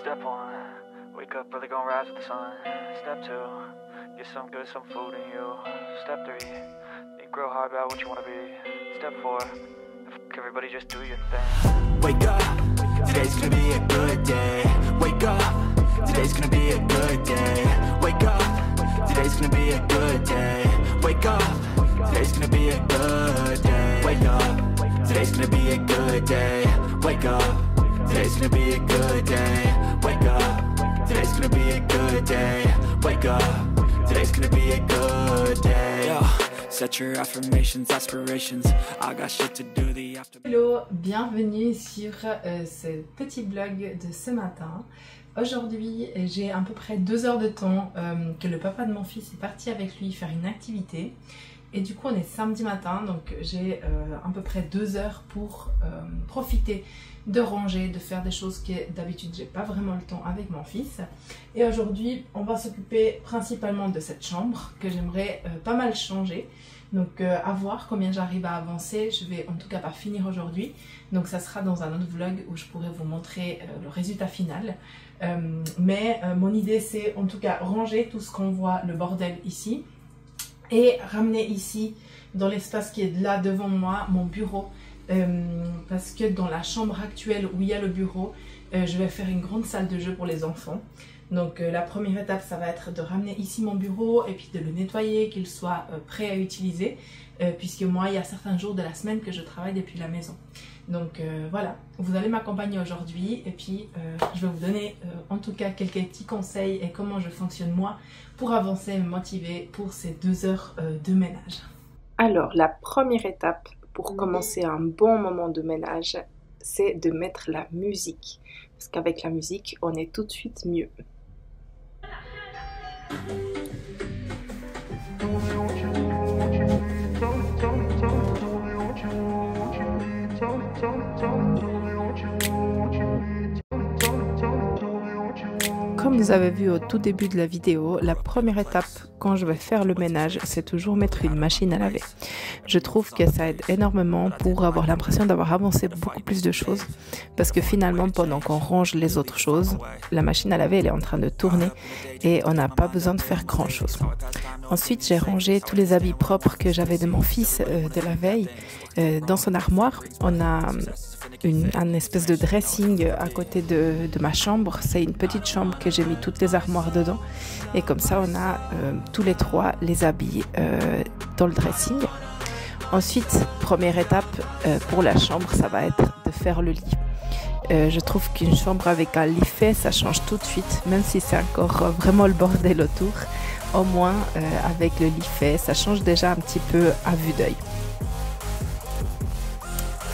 Step one, wake up early, gonna rise with the sun. Step two, get some good, some food in you. Step three, think real hard about what you wanna be. Step four, everybody just do your thing. Wake up, today's gonna be a good day. Wake up, today's gonna be a good day. Wake up, today's gonna be a good day. Wake up, today's gonna be a good day. Wake up, today's gonna be a good day. Wake up, today's gonna be a good day. Wake up, today's gonna be a good day. Wake up, today's gonna be a good day. Yo, set your affirmations, aspirations. I got shit to do the after. Hello, bienvenue sur ce petit vlog de ce matin. Aujourd'hui, j'ai à peu près 2 heures de temps que le papa de mon fils est parti avec lui faire une activité. Et du coup, on est samedi matin, donc j'ai à peu près 2 heures pour profiter de ranger, de faire des choses que d'habitude j'ai pas vraiment le temps avec mon fils. Et aujourd'hui, on va s'occuper principalement de cette chambre que j'aimerais pas mal changer. Donc à voir combien j'arrive à avancer. Je vais en tout cas pas finir aujourd'hui. Donc ça sera dans un autre vlog où je pourrai vous montrer le résultat final. Mais mon idée c'est en tout cas ranger tout ce qu'on voit, le bordel ici. Et ramener ici, dans l'espace qui est là devant moi, mon bureau. Parce que dans la chambre actuelle où il y a le bureau, je vais faire une grande salle de jeu pour les enfants. Donc la première étape, ça va être de ramener ici mon bureau et puis de le nettoyer, qu'il soit prêt à utiliser. Puisque moi, il y a certains jours de la semaine que je travaille depuis la maison. Donc voilà, vous allez m'accompagner aujourd'hui et puis je vais vous donner en tout cas quelques petits conseils et comment je fonctionne moi pour avancer et me motiver pour ces 2 heures de ménage. Alors la première étape pour commencer un bon moment de ménage, c'est de mettre la musique. Parce qu'avec la musique, on est tout de suite mieux. Comme vous avez vu au tout début de la vidéo, la première étape quand je vais faire le ménage, c'est toujours mettre une machine à laver. Je trouve que ça aide énormément pour avoir l'impression d'avoir avancé beaucoup plus de choses. Parce que finalement, pendant qu'on range les autres choses, la machine à laver elle est en train de tourner et on n'a pas besoin de faire grand chose. Ensuite, j'ai rangé tous les habits propres que j'avais de mon fils de la veille. Dans son armoire, on a un espèce de dressing à côté de ma chambre. C'est une petite chambre que j'ai mis toutes les armoires dedans. Et comme ça, on a tous les 3 les habits dans le dressing. Ensuite, première étape pour la chambre, ça va être de faire le lit. Je trouve qu'une chambre avec un lit fait, ça change tout de suite, même si c'est encore vraiment le bordel autour. Au moins, avec le lit fait, ça change déjà un petit peu à vue d'œil.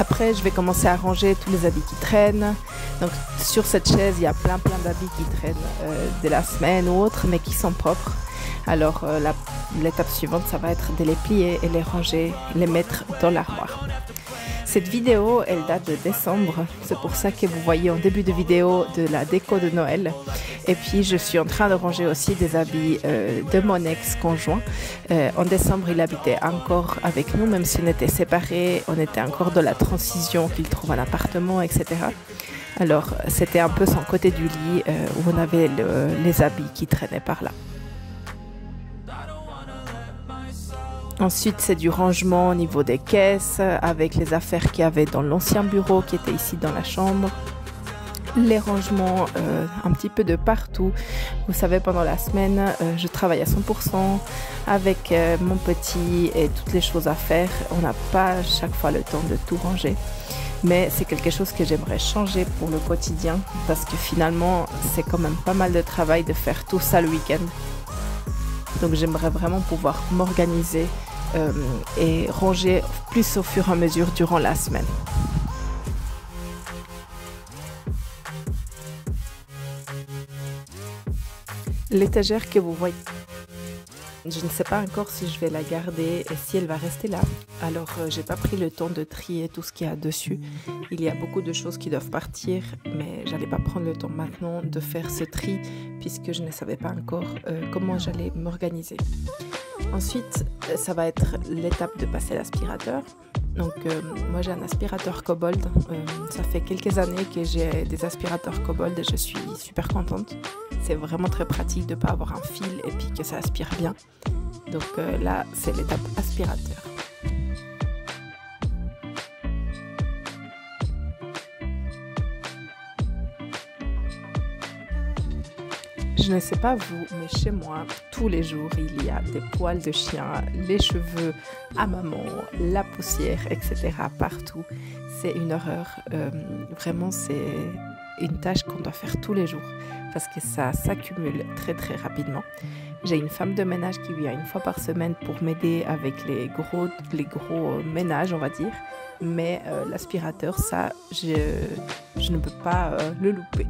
Après, je vais commencer à ranger tous les habits qui traînent. Donc, sur cette chaise, il y a plein d'habits qui traînent de la semaine ou autre, mais qui sont propres. Alors, l'étape suivante, ça va être de les plier et les ranger, les mettre dans l'armoire. Cette vidéo, elle date de décembre. C'est pour ça que vous voyez en début de vidéo de la déco de Noël. Et puis, je suis en train de ranger aussi des habits de mon ex-conjoint. En décembre, il habitait encore avec nous, même si on était séparés. On était encore dans la transition qu'il trouve un appartement, etc. Alors, c'était un peu son côté du lit où on avait les habits qui traînaient par là. Ensuite, c'est du rangement au niveau des caisses avec les affaires qu'il y avait dans l'ancien bureau qui était ici dans la chambre. Les rangements un petit peu de partout. Vous savez, pendant la semaine, je travaille à 100% avec mon petit et toutes les choses à faire. On n'a pas chaque fois le temps de tout ranger. Mais c'est quelque chose que j'aimerais changer pour le quotidien parce que finalement, c'est quand même pas mal de travail de faire tout ça le week-end. Donc j'aimerais vraiment pouvoir m'organiser et ranger plus au fur et à mesure durant la semaine. L'étagère que vous voyez, je ne sais pas encore si je vais la garder et si elle va rester là. Alors j'ai pas pris le temps de trier tout ce qu'il y a dessus. Il y a beaucoup de choses qui doivent partir, mais j'allais pas prendre le temps maintenant de faire ce tri puisque je ne savais pas encore comment j'allais m'organiser. Ensuite, ça va être l'étape de passer l'aspirateur. Donc moi j'ai un aspirateur Kobold, ça fait quelques années que j'ai des aspirateurs Kobold et je suis super contente. C'est vraiment très pratique de ne pas avoir un fil et puis que ça aspire bien. Donc là c'est l'étape aspirateur. Je ne sais pas vous, mais chez moi, tous les jours, il y a des poils de chien, les cheveux à maman, la poussière, etc. partout. C'est une horreur. Vraiment, c'est une tâche qu'on doit faire tous les jours parce que ça s'accumule très très rapidement. J'ai une femme de ménage qui vient une fois par semaine pour m'aider avec les gros ménages, on va dire. Mais l'aspirateur, ça, je ne peux pas le louper.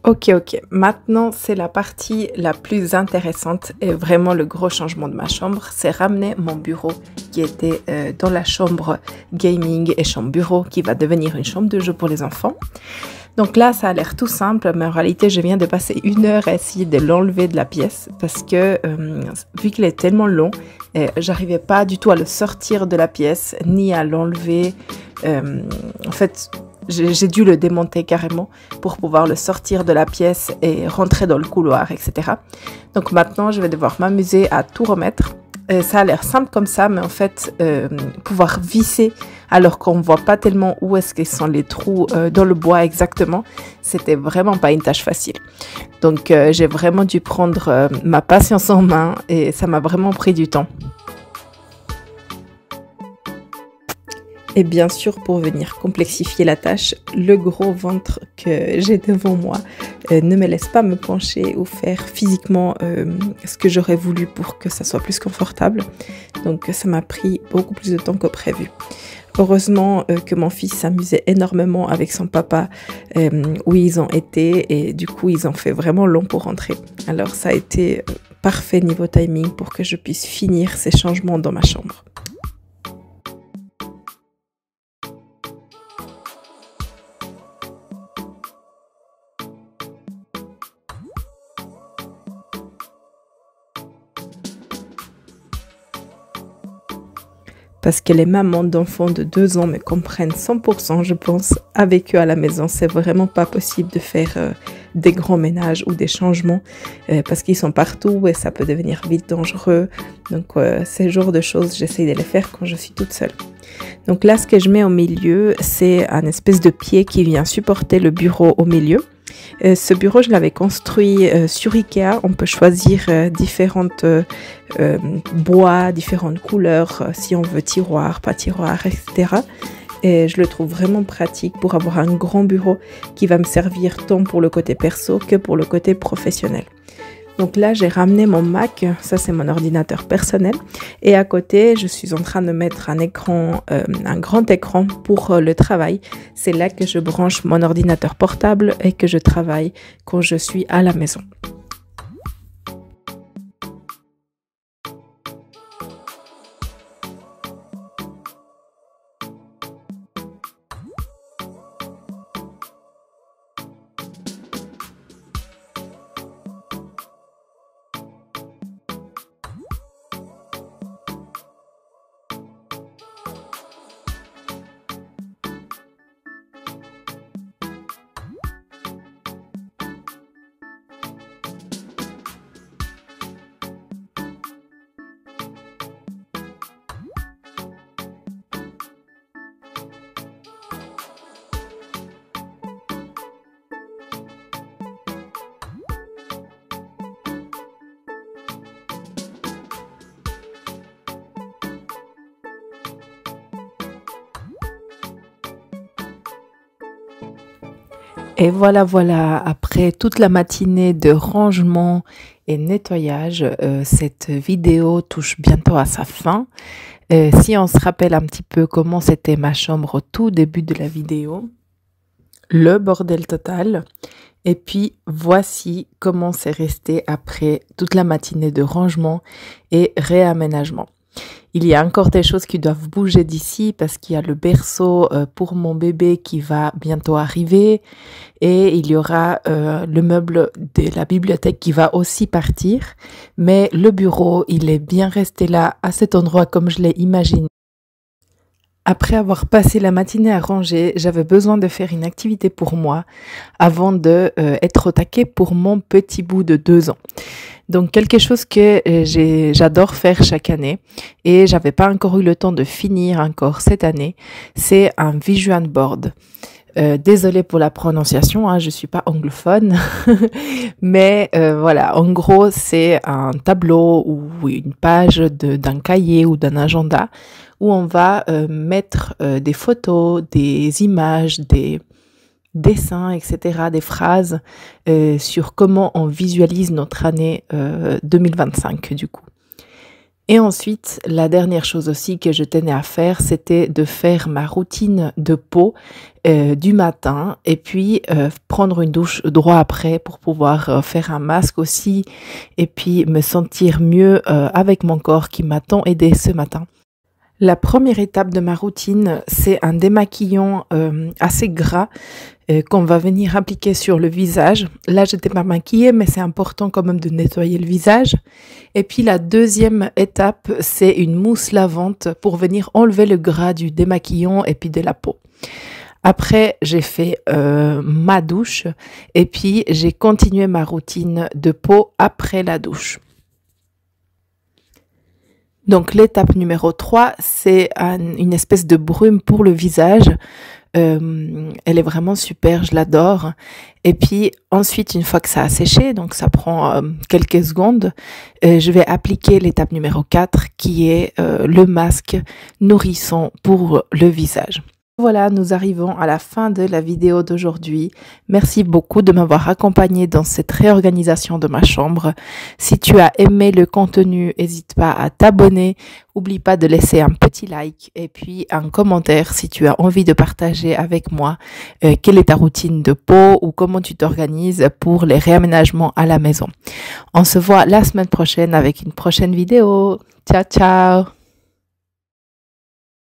Ok, maintenant c'est la partie la plus intéressante et vraiment le gros changement de ma chambre, c'est ramener mon bureau qui était dans la chambre gaming et chambre bureau qui va devenir une chambre de jeu pour les enfants. Donc là ça a l'air tout simple, mais en réalité je viens de passer 1 heure à essayer de l'enlever de la pièce parce que vu qu'il est tellement long, j'arrivais pas du tout à le sortir de la pièce ni à l'enlever. En fait, j'ai dû le démonter carrément pour pouvoir le sortir de la pièce et rentrer dans le couloir, etc. Donc maintenant, je vais devoir m'amuser à tout remettre. Ça a l'air simple comme ça, mais en fait, pouvoir visser alors qu'on ne voit pas tellement où est-ce qu'ils sont les trous dans le bois exactement, c'était vraiment pas une tâche facile. Donc j'ai vraiment dû prendre ma patience en main et ça m'a vraiment pris du temps. Et bien sûr, pour venir complexifier la tâche, le gros ventre que j'ai devant moi ne me laisse pas me pencher ou faire physiquement ce que j'aurais voulu pour que ça soit plus confortable. Donc ça m'a pris beaucoup plus de temps que prévu. Heureusement que mon fils s'amusait énormément avec son papa où ils ont été et du coup ils ont fait vraiment long pour rentrer. Alors ça a été parfait niveau timing pour que je puisse finir ces changements dans ma chambre. Parce que les mamans d'enfants de 2 ans me comprennent 100%, je pense, avec eux à la maison. C'est vraiment pas possible de faire des grands ménages ou des changements parce qu'ils sont partout et ça peut devenir vite dangereux. Donc, ces genres de choses, j'essaye de les faire quand je suis toute seule. Donc là, ce que je mets au milieu, c'est un espèce de pied qui vient supporter le bureau au milieu. Ce bureau, je l'avais construit sur Ikea. On peut choisir différentes bois, différentes couleurs, si on veut tiroir, pas tiroir, etc. Et je le trouve vraiment pratique pour avoir un grand bureau qui va me servir tant pour le côté perso que pour le côté professionnel. Donc là, j'ai ramené mon Mac, ça c'est mon ordinateur personnel. Et à côté, je suis en train de mettre un grand écran pour le travail. C'est là que je branche mon ordinateur portable et que je travaille quand je suis à la maison. Et voilà, après toute la matinée de rangement et nettoyage, cette vidéo touche bientôt à sa fin. Si on se rappelle un petit peu comment c'était ma chambre au tout début de la vidéo, le bordel total. Et puis voici comment c'est resté après toute la matinée de rangement et réaménagement. Il y a encore des choses qui doivent bouger d'ici parce qu'il y a le berceau pour mon bébé qui va bientôt arriver et il y aura le meuble de la bibliothèque qui va aussi partir. Mais le bureau, il est bien resté là à cet endroit comme je l'ai imaginé. Après avoir passé la matinée à ranger, j'avais besoin de faire une activité pour moi avant de être au taquet pour mon petit bout de 2 ans. Donc quelque chose que j'adore faire chaque année et j'avais pas encore eu le temps de finir encore cette année, c'est un vision board. Désolée pour la prononciation, hein, je suis pas anglophone, mais voilà, en gros c'est un tableau ou une page d'un cahier ou d'un agenda où on va mettre des photos, des images, des dessins, etc., des phrases sur comment on visualise notre année 2025 du coup. Et ensuite, la dernière chose aussi que je tenais à faire, c'était de faire ma routine de peau du matin et puis prendre une douche droit après pour pouvoir faire un masque aussi et puis me sentir mieux avec mon corps qui m'a tant aidé ce matin. La première étape de ma routine, c'est un démaquillant assez gras qu'on va venir appliquer sur le visage. Là, j'étais pas maquillée, mais c'est important quand même de nettoyer le visage. Et puis la deuxième étape, c'est une mousse lavante pour venir enlever le gras du démaquillant et puis de la peau. Après, j'ai fait ma douche et puis j'ai continué ma routine de peau après la douche. Donc l'étape numéro 3, c'est une espèce de brume pour le visage. Elle est vraiment super, je l'adore. Et puis ensuite, une fois que ça a séché, donc ça prend quelques secondes, je vais appliquer l'étape numéro 4 qui est le masque nourrissant pour le visage. Voilà, nous arrivons à la fin de la vidéo d'aujourd'hui. Merci beaucoup de m'avoir accompagné dans cette réorganisation de ma chambre. Si tu as aimé le contenu, n'hésite pas à t'abonner. N'oublie pas de laisser un petit like et puis un commentaire si tu as envie de partager avec moi quelle est ta routine de peau ou comment tu t'organises pour les réaménagements à la maison. On se voit la semaine prochaine avec une prochaine vidéo. Ciao, ciao!